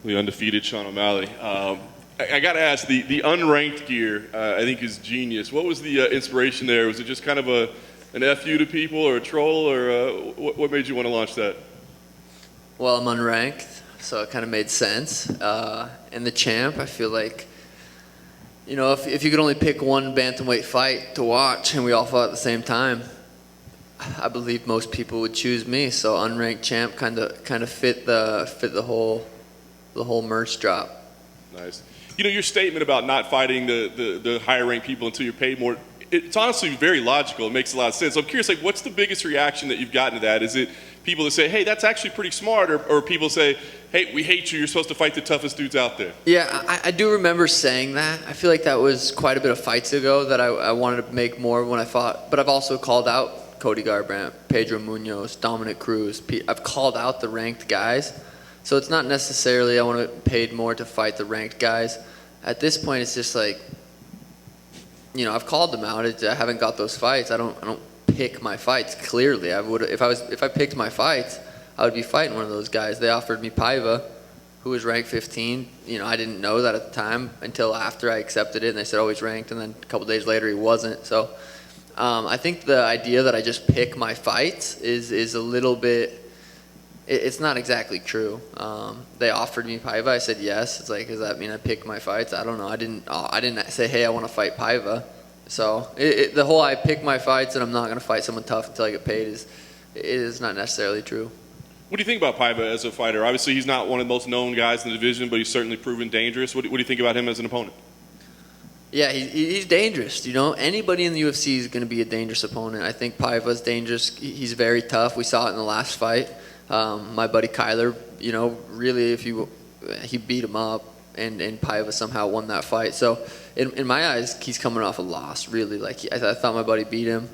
The undefeated Sean O'Malley. I got to ask, the unranked gear, I think is genius. What was the inspiration there? Was it just kind of an FU to people or a troll, or what made you want to launch that? Well, I'm unranked, so it kind of made sense. And the champ, I feel like, you know, if you could only pick one bantamweight fight to watch and we all fought at the same time, I believe most people would choose me. So unranked champ kind of fit the whole merch drop. Nice. You know, your statement about not fighting the higher ranked people until you're paid more, it's honestly very logical. It makes a lot of sense. So I'm curious, like, what's the biggest reaction that you've gotten to that? Is it people that say, hey, that's actually pretty smart, or people say, hey, we hate you, you're supposed to fight the toughest dudes out there? Yeah, I do remember saying that. I feel like that was quite a bit of fights ago that I wanted to make more when I fought. But I've also called out Cody Garbrandt, Pedro Munoz, Dominic Cruz. I've called out the ranked guys. So it's not necessarily I want to get paid more to fight the ranked guys. At this point, it's just like, you know, I've called them out. I haven't got those fights. I don't pick my fights. Clearly, I would if I picked my fights, I would be fighting one of those guys. They offered me Paiva, who was ranked 15. You know, I didn't know that at the time until after I accepted it, and they said, oh, he's ranked, and then a couple days later he wasn't. So I think the idea that I just pick my fights is a little bit. It's not exactly true. They offered me Paiva. I said yes. It's like, does that mean I pick my fights? I don't know. I didn't say, hey, I want to fight Paiva. So the whole I pick my fights and I'm not going to fight someone tough until I get paid is not necessarily true. What do you think about Paiva as a fighter? Obviously, he's not one of the most known guys in the division, but he's certainly proven dangerous. What do you think about him as an opponent? Yeah, he's dangerous. You know, anybody in the UFC is going to be a dangerous opponent. I think Paiva's dangerous. He's very tough. We saw it in the last fight. My buddy Kyler, you know, really, he beat him up, and Paiva somehow won that fight. So, in my eyes, he's coming off a loss. Really, like I thought my buddy beat him.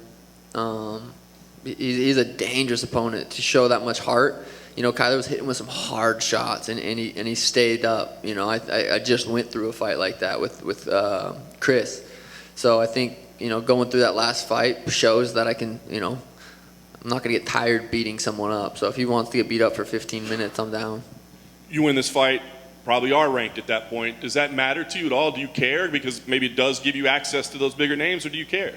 He's a dangerous opponent to show that much heart. You know, Kyler was hitting with some hard shots, and he stayed up. You know, I just went through a fight like that with Chris. So I think, you know, going through that last fight shows that I can, you know, I'm not going to get tired beating someone up. So if he wants to get beat up for 15 minutes, I'm down. You win this fight, probably are ranked at that point. Does that matter to you at all? Do you care? Because maybe it does give you access to those bigger names, or do you care?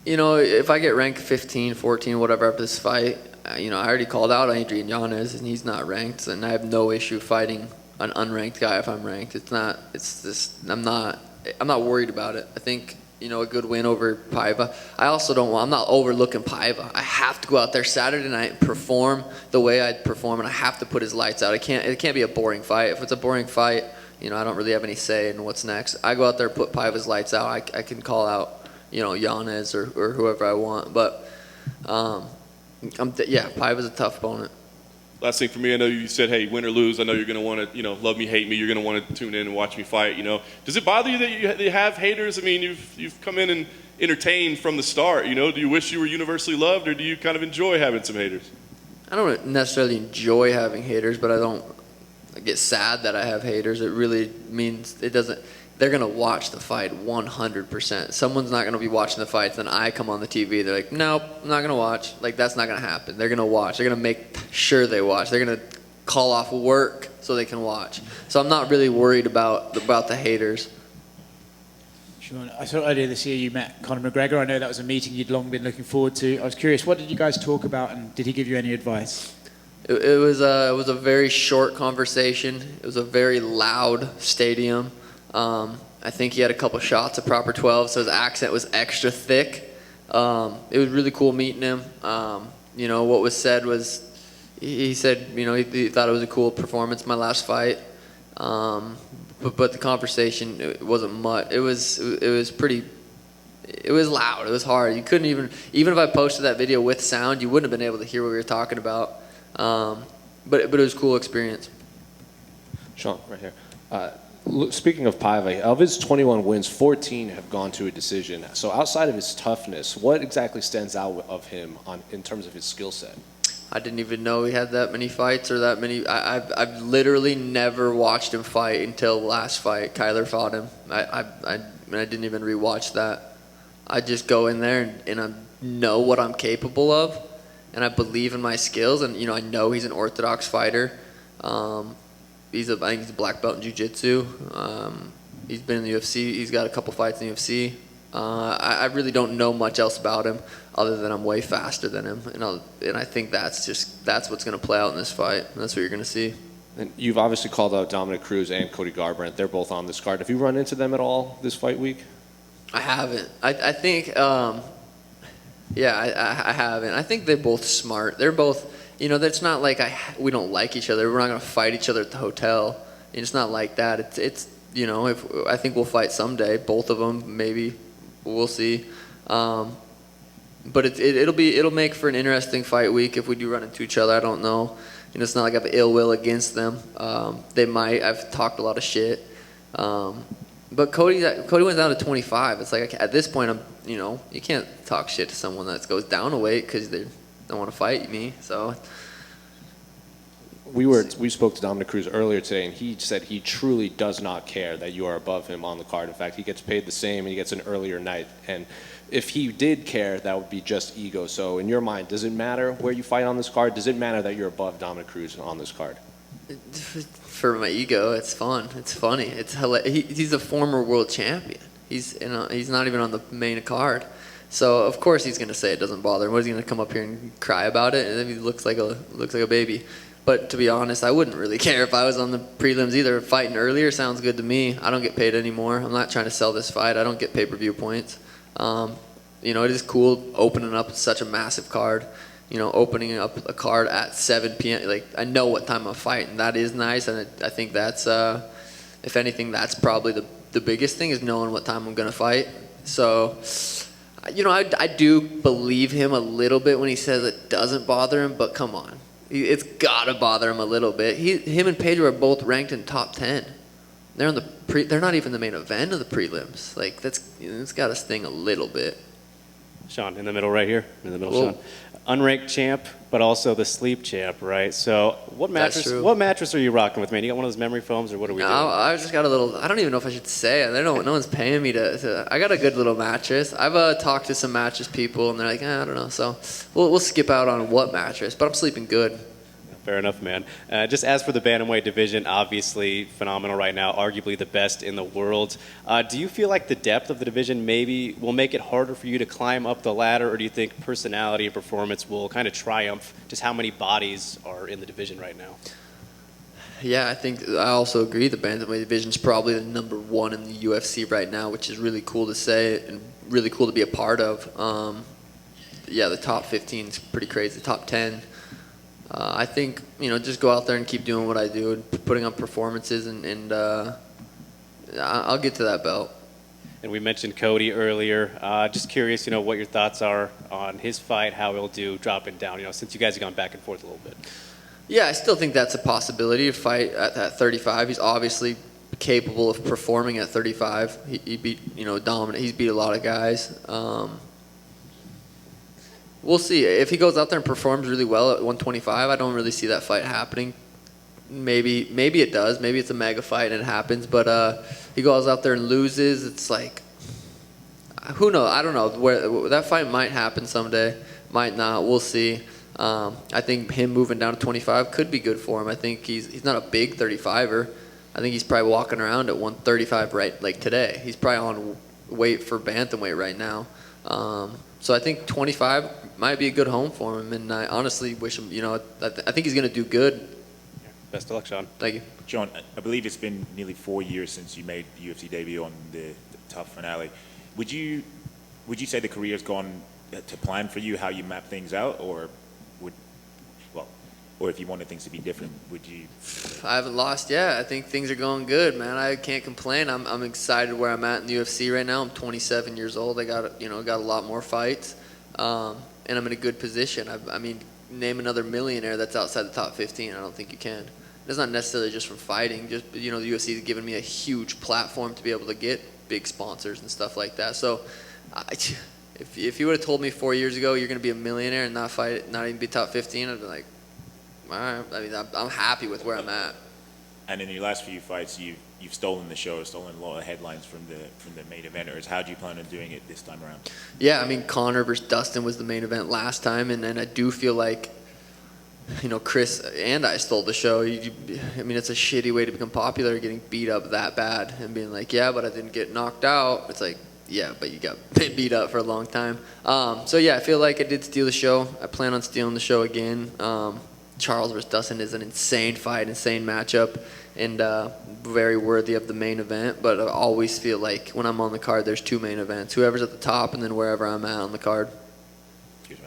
You know, if I get ranked 15, 14, whatever after this fight, you know, I already called out Adrian Yanez, and he's not ranked, and I have no issue fighting an unranked guy if I'm ranked. I'm not worried about it. I think, you know, a good win over Paiva. I'm not overlooking Paiva. I have to go out there Saturday night and perform the way I'd perform, and I have to put his lights out. It can't be a boring fight. If it's a boring fight, you know, I don't really have any say in what's next. I go out there, put Paiva's lights out. I can call out, you know, Yanez or whoever I want. But, Paiva's a tough opponent. Last thing for me, I know you said, hey, win or lose, I know you're going to want to, you know, love me, hate me. You're going to want to tune in and watch me fight, you know. Does it bother you that you have haters? I mean, you've come in and entertained from the start, you know. Do you wish you were universally loved, or do you kind of enjoy having some haters? I don't necessarily enjoy having haters, but I get sad that I have haters. It really means they're going to watch the fight 100%. Someone's not going to be watching the fights, then I come on the TV. They're like, nope, I'm not going to watch. Like, that's not going to happen. They're going to watch. They're going to make sure they watch. They're going to call off work so they can watch. So I'm not really worried about the haters. Sean, I saw earlier this year you met Conor McGregor. I know that was a meeting you'd long been looking forward to. I was curious, what did you guys talk about, and did he give you any advice? It was a very short conversation. It was a very loud stadium. I think he had a couple shots of proper 12, so his accent was extra thick. It was really cool meeting him. You know, what was said was, he said, you know, he thought it was a cool performance, my last fight. But the conversation, it wasn't much. It was pretty, it was loud. It was hard. You couldn't even if I posted that video with sound, you wouldn't have been able to hear what we were talking about. But it was a cool experience. Sean, right here. Speaking of Paiva, of his 21 wins, 14 have gone to a decision. So outside of his toughness, what exactly stands out of him in terms of his skill set? I didn't even know he had that many fights or that many. I've literally never watched him fight until last fight. Kyler fought him. I didn't even rewatch that. I just go in there and I know what I'm capable of, and I believe in my skills, and you know I know he's an orthodox fighter. I think he's a black belt in jiu-jitsu. He's been in the UFC. He's got a couple fights in the UFC. I really don't know much else about him other than I'm way faster than him, and I think that's what's going to play out in this fight. That's what you're going to see. And you've obviously called out Dominic Cruz and Cody Garbrandt. They're both on this card. Have you run into them at all this fight week? I haven't. I think, I haven't. I think they're both smart. They're both, it's not like we don't like each other. We're not going to fight each other at the hotel. It's not like that. It's if I think we'll fight someday, both of them, maybe. We'll see. But it'll make for an interesting fight week if we do run into each other. I don't know. It's not like I have ill will against them. They might. I've talked a lot of shit. But Cody went down to 25. It's like at this point, you can't talk shit to someone that goes down a weight because they don't want to fight me. So we spoke to Dominic Cruz earlier today, and he said he truly does not care that you are above him on the card. In fact, he gets paid the same, and he gets an earlier night. And if he did care, that would be just ego. So in your mind, does it matter where you fight on this card? Does it matter that you're above Dominic Cruz on this card? For my ego, it's fun. It's funny. It's hilarious. He's a former world champion. He's not even on the main card. So of course he's gonna say it doesn't bother him. What, is he gonna come up here and cry about it? And then he looks like a baby. But to be honest, I wouldn't really care if I was on the prelims either. Fighting earlier sounds good to me. I don't get paid anymore. I'm not trying to sell this fight. I don't get pay-per-view points. It is cool opening up such a massive card. Opening up a card at 7 p.m. Like, I know what time I'm fighting. That is nice, and I think that's, if anything, that's probably the biggest thing is knowing what time I'm going to fight. So, I do believe him a little bit when he says it doesn't bother him, but come on. It's got to bother him a little bit. Him and Pedro are both ranked in top 10. They're on they're not even the main event of the prelims. Like, it's got to sting a little bit. Sean, in the middle right here. In the middle, Sean. Unranked champ, but also the sleep champ, right? So what mattress are you rocking with, man? You got one of those memory foams, or what are we doing? I just got a little, I don't even know if I should say it. No one's paying me to I got a good little mattress. I've talked to some mattress people, and they're like, I don't know. So we'll skip out on what mattress, but I'm sleeping good. Fair enough, man. Just as for the bantamweight division, obviously phenomenal right now, arguably the best in the world. Do you feel like the depth of the division maybe will make it harder for you to climb up the ladder, or do you think personality and performance will kind of triumph just how many bodies are in the division right now? Yeah, I also agree the bantamweight division is probably the number one in the UFC right now, which is really cool to say and really cool to be a part of. The top 15 is pretty crazy. The top 10. I think, just go out there and keep doing what I do and putting on performances, and I'll get to that belt. And we mentioned Cody earlier. Just curious, what your thoughts are on his fight, how he'll do dropping down, since you guys have gone back and forth a little bit. Yeah, I still think that's a possibility to fight at 35. He's obviously capable of performing at 35. He beat, dominant. He's beat a lot of guys. We'll see. If he goes out there and performs really well at 125, I don't really see that fight happening. Maybe it does. Maybe it's a mega fight and it happens. But he goes out there and loses. It's like, who knows? I don't know. Where that fight might happen someday. Might not. We'll see. I think him moving down to 25 could be good for him. I think he's not a big 35er. I think he's probably walking around at 135 right like today. He's probably on weight for bantamweight right now. So I think 25 might be a good home for him, and I honestly wish him, I think he's going to do good. Best of luck, Sean. Thank you. John, I believe it's been nearly 4 years since you made the UFC debut on the tough finale. Would you say the career's gone to plan for you, how you map things out, or if you wanted things to be different, would you? I haven't lost yet. I think things are going good, man. I can't complain. I'm excited where I'm at in the UFC right now. I'm 27 years old. I got a lot more fights, and I'm in a good position. I mean, name another millionaire that's outside the top 15. I don't think you can. It's not necessarily just from fighting. Just the UFC has given me a huge platform to be able to get big sponsors and stuff like that. So, if you would have told me 4 years ago you're going to be a millionaire and not even be top 15, I'd be like, all right. I mean, I'm happy with where I'm at. And in your last few fights, you've stolen the show, stolen a lot of headlines from the main eventers. How do you plan on doing it this time around? Yeah, I mean, Conor versus Dustin was the main event last time, and I do feel like Chris and I stole the show. I mean, it's a shitty way to become popular, getting beat up that bad and being like, yeah, but I didn't get knocked out. It's like, yeah, but you got beat up for a long time. So yeah, I feel like I did steal the show. I plan on stealing the show again. Charles versus Dustin is an insane fight, insane matchup, and very worthy of the main event. But I always feel like when I'm on the card, there's two main events: whoever's at the top, and then wherever I'm at on the card.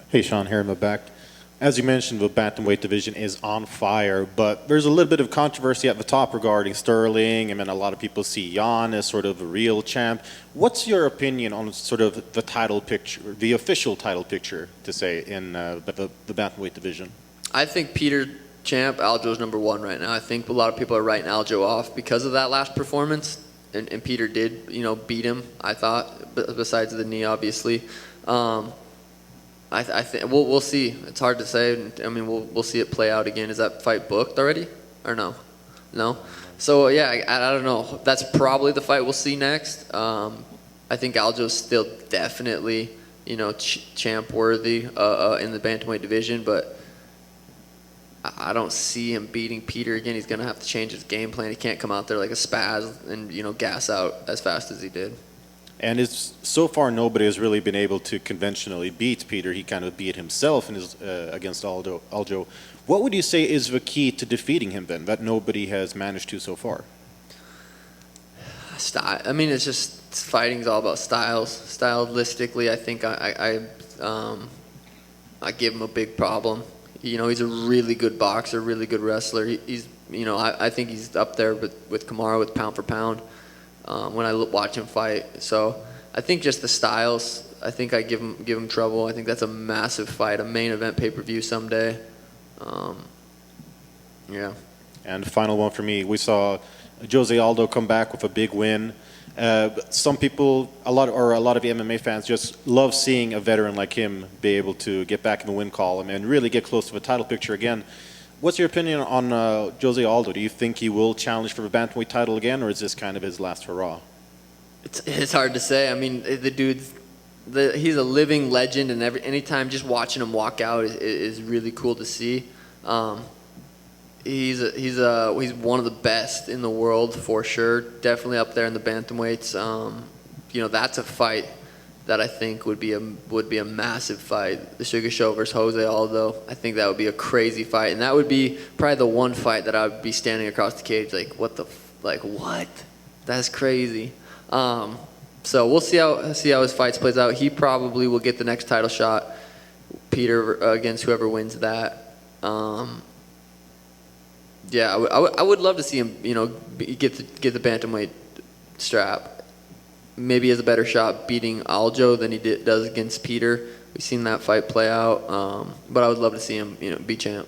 Hey, Sean, here in the back. As you mentioned, the bantamweight division is on fire, but there's a little bit of controversy at the top regarding Sterling. I mean, a lot of people see Jan as sort of the real champ. What's your opinion on sort of the title picture, the official title picture, to say, in the bantamweight division? I think Peter champ, Aljo's number one right now. I think a lot of people are writing Aljo off because of that last performance, and Peter did, beat him, I thought, besides the knee, obviously. I think we'll see. It's hard to say. I mean, we'll see it play out again. Is that fight booked already, or no? No. So yeah, I don't know. That's probably the fight we'll see next. I think Aljo's still definitely champ worthy in the bantamweight division, but I don't see him beating Peter again. He's gonna have to change his game plan. He can't come out there like a spaz and gas out as fast as he did. And so far, nobody has really been able to conventionally beat Peter. He kind of beat himself against Aljo. What would you say is the key to defeating him then, that nobody has managed to so far? Style. I mean, it's just fighting's all about styles. Stylistically, I think I give him a big problem. He's a really good boxer, really good wrestler. He's I think he's up there with Kamaru with pound for pound. When I watch him fight. So I think just the styles, I think I give him trouble. I think that's a massive fight, a main event pay-per-view someday. Yeah. And final one for me, we saw Jose Aldo come back with a big win. Some people, a lot of the MMA fans just love seeing a veteran like him be able to get back in the win column and really get close to the title picture again. What's your opinion on Jose Aldo? Do you think he will challenge for the bantamweight title again, or is this kind of his last hurrah? It's hard to say. I mean, the dude's he's a living legend, and anytime just watching him walk out is really cool to see. He's one of the best in the world for sure. Definitely up there in the bantamweights. That's a fight that I think would be a massive fight. The Sugar Show versus Jose Aldo. I think that would be a crazy fight, and that would be probably the one fight that I would be standing across the cage like, what? That's crazy. So we'll see how his fights plays out. He probably will get the next title shot. Peter against whoever wins that. Yeah, I would love to see him, get the bantamweight strap. Maybe he has a better shot beating Aljo than he does against Peter. We've seen that fight play out, but I would love to see him, be champ.